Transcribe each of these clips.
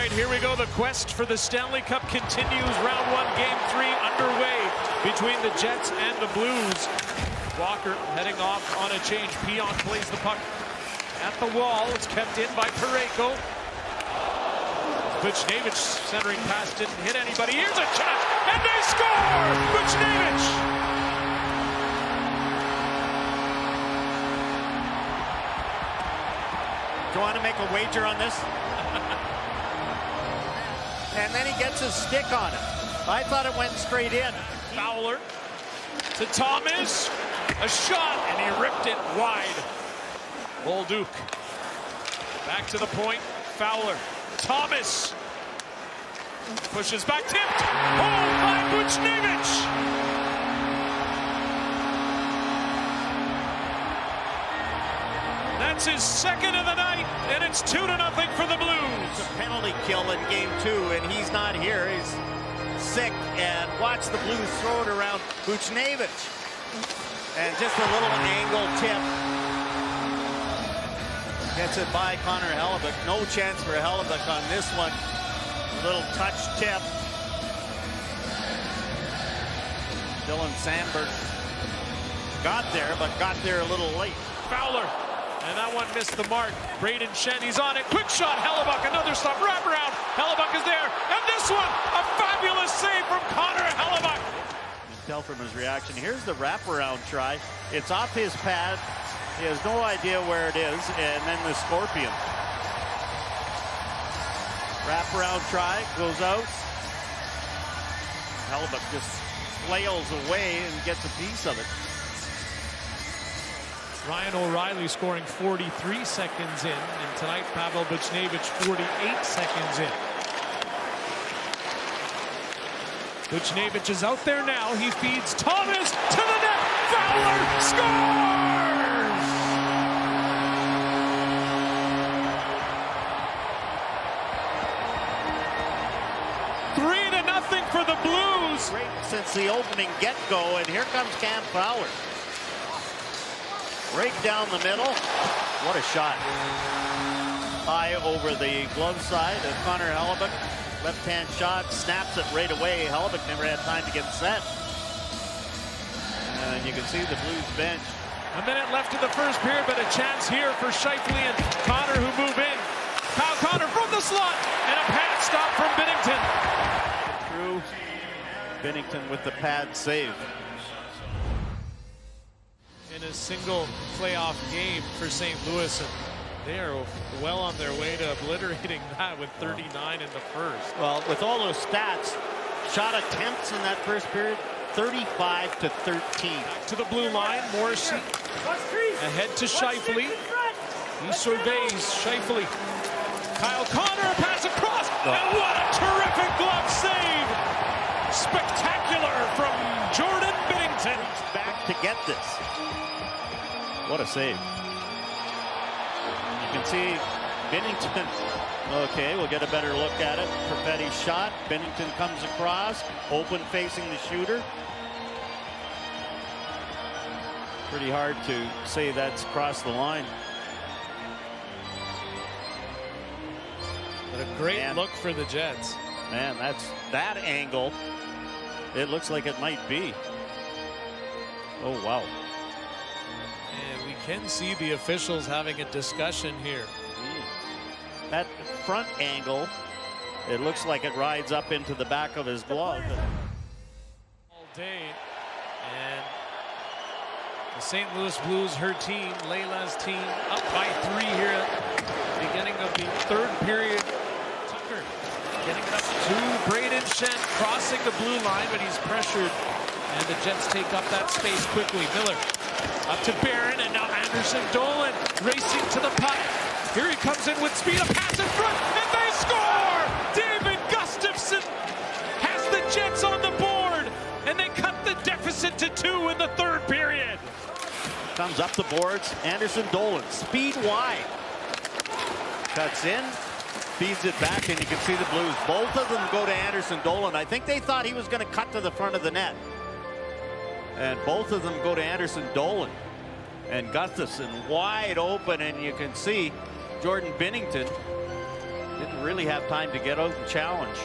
right, here we go. The quest for the Stanley Cup continues. Round 1, Game 3 underway between the Jets and the Blues. Walker heading off on a change. Pion plays the puck at the wall. It's kept in by Parayko. Buchnevich centering pass didn't hit anybody. Here's a chance, and they score! Buchnevich! Do you want to make a wager on this? And then he gets his stick on it. I thought it went straight in. Fowler to Thomas. A shot, and he ripped it wide. Bolduc back to the point. Fowler. Thomas pushes back, tipped. Oh, by Buchnevich. That's his second of the night, and it's 2-0 for the Blues. It's a penalty kill in Game 2, and he's not here. He's sick, and watch the Blues throw it around Buchnevich. And just a little angle tip. Gets it by Connor Hellebuyck. No chance for Hellebuyck on this one. A little touch tip. Dylan Sandberg got there, but got there a little late. Fowler. And that one missed the mark. Braden Shen, he's on it. Quick shot, Hellebuyck, another stop, wraparound. Hellebuyck is there. And this one, a fabulous save from Connor Hellebuyck. You can tell from his reaction. Here's the wraparound try. It's off his pad. He has no idea where it is. And then the Scorpion. Wraparound try, goes out. Hellebuyck just flails away and gets a piece of it. Ryan O'Reilly scoring 43 seconds in, and tonight Pavel Buchnevich 48 seconds in. Buchnevich is out there now. He feeds Thomas to the net. Fowler scores! 3-0 for the Blues. Great since the opening get-go, and here comes Cam Fowler. Right down the middle. What a shot. High over the glove side of Connor Hellebuyck. Left-hand shot, snaps it right away. Hellebuyck never had time to get set. And you can see the Blues bench. A minute left in the first period, but a chance here for Scheifele and Connor who move in. Kyle Connor from the slot, and a pad stop from Binnington. Through Binnington with the pad save. In a single playoff game for St. Louis, and they are well on their way to obliterating that with 39 in the first. Well, with all those stats, shot attempts in that first period, 35-13. Back to the blue line, Morrissey ahead to Scheifele. He surveys Scheifele. Kyle Connor, a pass across, and what a terrific glove save! Spectacular from Jordan Binnington. Back to get this. What a save. You can see Binnington. Okay, we'll get a better look at it. Perfetti shot. Binnington comes across. Open facing the shooter. Pretty hard to say that's across the line. But a great look for the Jets. Man, that's that angle. It looks like it might be. Oh, wow. And we can see the officials having a discussion here. That front angle, it looks like it rides up into the back of his glove. All day. And the St. Louis Blues, her team, Leila's team, up by 3 here at the beginning of the third period. Tucker getting it up to Braden Shen, crossing the blue line, but he's pressured. And the Jets take up that space quickly. Miller up to Barron, and now Anderson Dolan racing to the puck. Here he comes in with speed, a pass in front, and they score! David Gustafsson has the Jets on the board, and they cut the deficit to 2 in the third period. Comes up the boards, Anderson Dolan, speed wide. Cuts in, feeds it back, and you can see the Blues. Both of them go to Anderson Dolan. I think they thought he was going to cut to the front of the net. And both of them go to Anderson Dolan. And Gustafsson wide open, and you can see Jordan Binnington Didn't really have time to get out and challenge.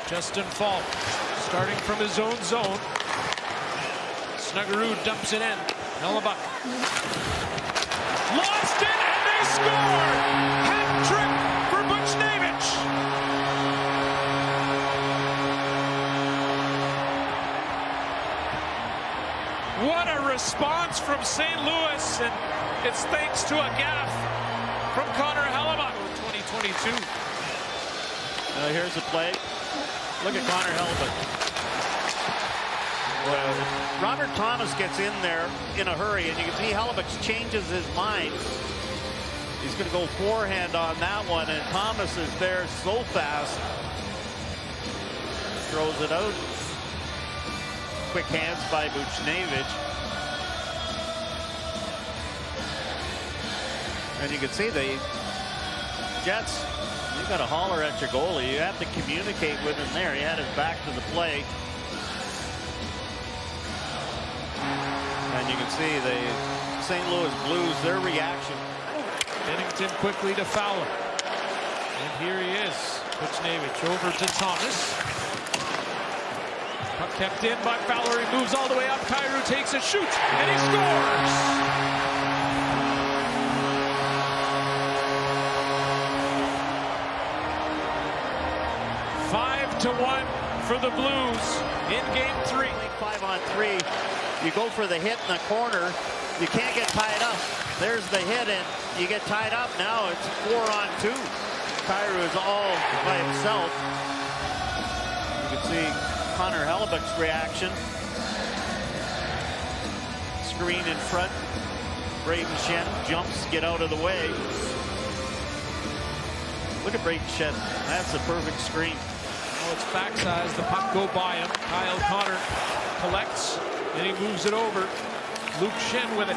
Justin Falk starting from his own zone. Snuggerud dumps it in. Hellebuck lost it, and they score! Hat trick for Buchnevich. What a response from St. Louis, and it's thanks to a gaff from Connor Hellebuck. 2022. Here's the play. Look at Connor Hellebuck. Well, Robert Thomas gets in there in a hurry, and you can see Hellebuck changes his mind. He's going to go forehand on that one, and Thomas is there so fast. Throws it out. Quick hands by Buchnevich. And you can see the Jets, you've got to holler at your goalie. You have to communicate with him there. He had his back to the play. And you can see the St. Louis Blues, their reaction. Binnington quickly to Fowler. And here he is. Buchnevich over to Thomas. Puck kept in by Fowler. He moves all the way up. Kyrou takes a shoot, and he scores! 5-1 for the Blues in Game 3. 5-on-3. You go for the hit in the corner. You can't get tied up. There's the hit, and you get tied up. Now it's 4-on-2. Kyrou is all by himself. You can see Connor Hellebuck's reaction. Screen in front. Braden Shen jumps, get out of the way. Look at Braden Shen. That's a perfect screen. Now it's backside. The puck go by him. Kyle Connor collects, and he moves it over. Luke Shen with it.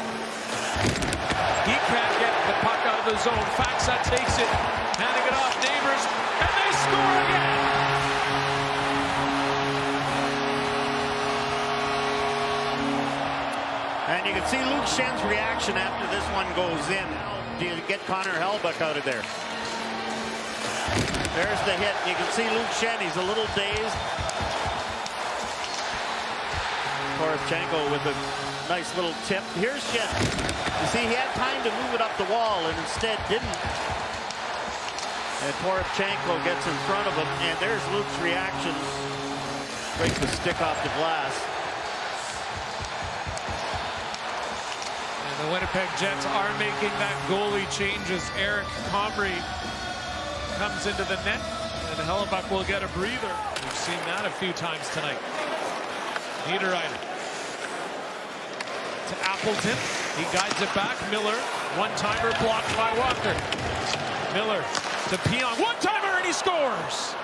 He can't get the puck out of the zone. Faksa takes it, handing it off Neighbors, and they score again. And you can see Luke Shen's reaction after this one goes in. Now, do you get Connor Hellebuck out of there? There's the hit. You can see Luke Shen, he's a little dazed. Poroshenko with a nice little tip. Here's Shen. You see, he had time to move it up the wall and instead didn't. And Poroshenko gets in front of him, and there's Luke's reaction. Breaks the stick off the glass. And the Winnipeg Jets are making that goalie change as Eric Comrie comes into the net, and Hellebuck will get a breather. We've seen that a few times tonight. Niederreiter to Appleton. He guides it back. Miller, one-timer blocked by Walker. Miller to Pionk, one-timer, and he scores.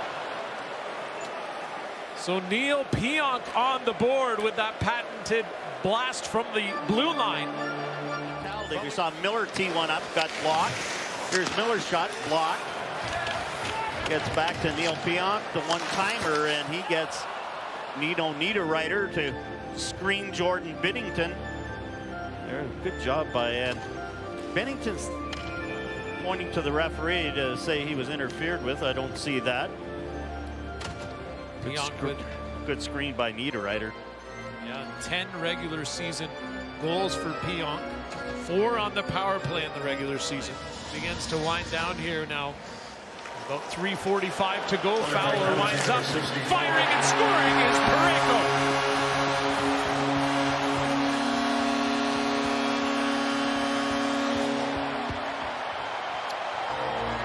So Neil Pionk on the board with that patented blast from the blue line. We saw Miller tee one up, got blocked. Here's Miller's shot, blocked. Gets back to Neil Pionk, the one-timer, and he gets Nino Niederreiter to screen Jordan Binnington. There, good job by Ed. Binnington's pointing to the referee to say he was interfered with. I don't see that. Good screen by Niederreiter. Yeah, 10 regular season goals for Pionk. 4 on the power play in the regular season. Begins to wind down here now. About 3:45 to go. Fowler winds up. Firing and scoring is Parayko.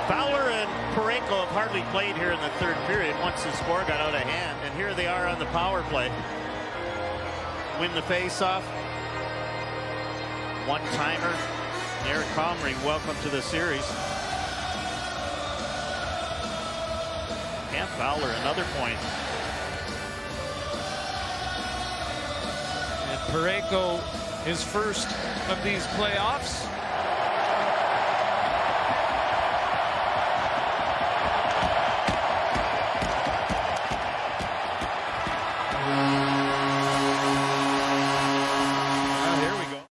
Fowler and Parayko have hardly played here in the third period once the score got out of hand. And here they are on the power play. Win the faceoff. One-timer. Eric Comrie, welcome to the series. Cam Fowler, another point. And Parayko, his first of these playoffs.